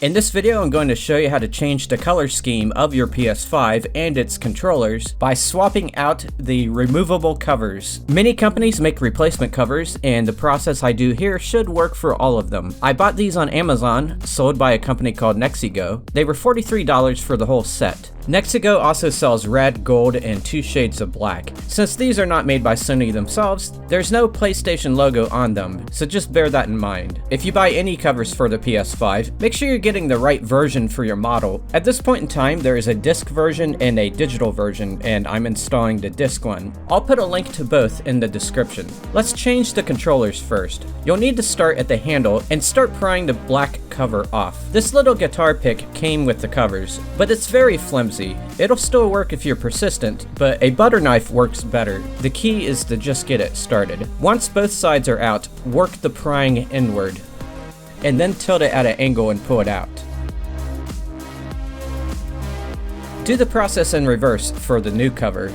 In this video, I'm going to show you how to change the color scheme of your PS5 and its controllers by swapping out the removable covers. Many companies make replacement covers, and the process I do here should work for all of them. I bought these on Amazon, sold by a company called NexiGo. They were $43 for the whole set. NexiGo also sells red, gold, and 2 shades of black. Since these are not made by Sony themselves, there's no PlayStation logo on them, so just bear that in mind. If you buy any covers for the PS5, make sure you're getting the right version for your model. At this point in time, there is a disc version and a digital version, and I'm installing the disc one. I'll put a link to both in the description. Let's change the controllers first. You'll need to start at the handle and start prying the black cover off. This little guitar pick came with the covers, but it's very flimsy. It'll still work if you're persistent, but a butter knife works better. The key is to just get it started. Once both sides are out, work the prying inward, and then tilt it at an angle and pull it out. Do the process in reverse for the new cover.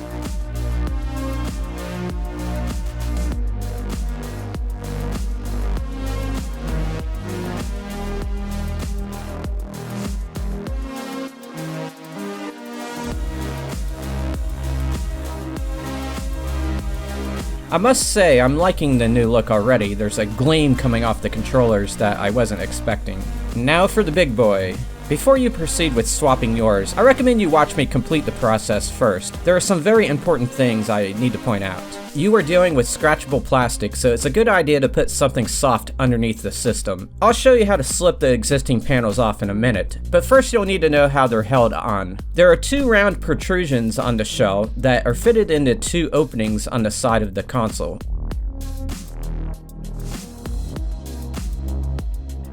I must say, I'm liking the new look already. There's a gleam coming off the controllers that I wasn't expecting. Now for the big boy. Before you proceed with swapping yours, I recommend you watch me complete the process first. There are some very important things I need to point out. You are dealing with scratchable plastic, so it's a good idea to put something soft underneath the system. I'll show you how to slip the existing panels off in a minute, but first you'll need to know how they're held on. There are 2 round protrusions on the shell that are fitted into 2 openings on the side of the console.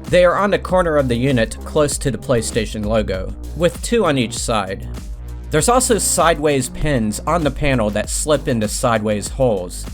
They are on the corner of the unit close to the PlayStation logo, with 2 on each side. There's also sideways pins on the panel that slip into sideways holes.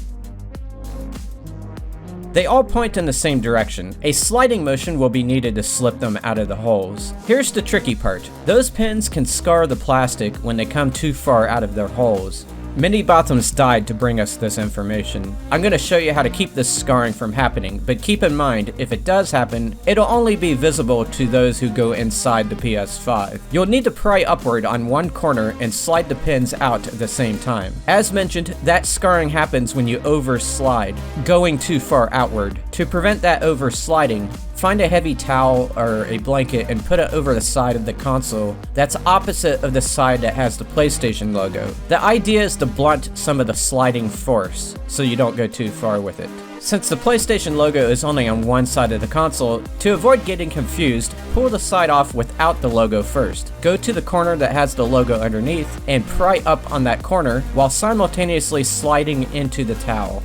They all point in the same direction. A sliding motion will be needed to slip them out of the holes. Here's the tricky part. Those pins can scar the plastic when they come too far out of their holes. Many bottoms died to bring us this information. I'm going to show you how to keep this scarring from happening, but keep in mind, if it does happen, it'll only be visible to those who go inside the PS5. You'll need to pry upward on one corner and slide the pins out at the same time. As mentioned, that scarring happens when you overslide, going too far outward. To prevent that oversliding, find a heavy towel or a blanket and put it over the side of the console that's opposite of the side that has the PlayStation logo. The idea is to blunt some of the sliding force so you don't go too far with it. Since the PlayStation logo is only on one side of the console, to avoid getting confused, pull the side off without the logo first. Go to the corner that has the logo underneath and pry up on that corner while simultaneously sliding into the towel.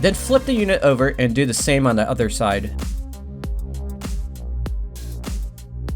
Then flip the unit over and do the same on the other side.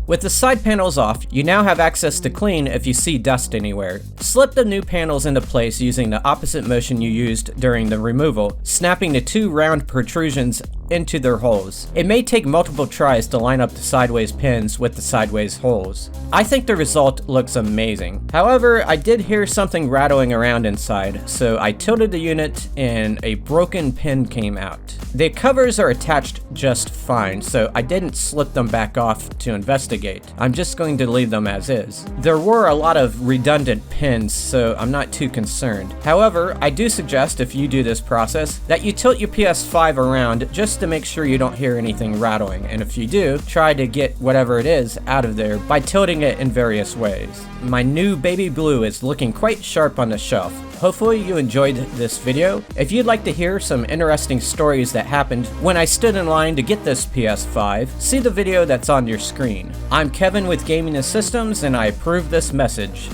With the side panels off, you now have access to clean if you see dust anywhere. Slip the new panels into place using the opposite motion you used during the removal, snapping the 2 round protrusions into their holes. It may take multiple tries to line up the sideways pins with the sideways holes. I think the result looks amazing. However, I did hear something rattling around inside, so I tilted the unit and a broken pin came out. The covers are attached just fine, so I didn't slip them back off to investigate. I'm just going to leave them as is. There were a lot of redundant pins, so I'm not too concerned. However, I do suggest if you do this process that you tilt your PS5 around just to make sure you don't hear anything rattling, and if you do, try to get whatever it is out of there by tilting it in various ways. My new baby blue is looking quite sharp on the shelf. Hopefully you enjoyed this video. If you'd like to hear some interesting stories that happened when I stood in line to get this PS5, see the video that's on your screen. I'm Kevin with Gaming and Systems, and I approve this message.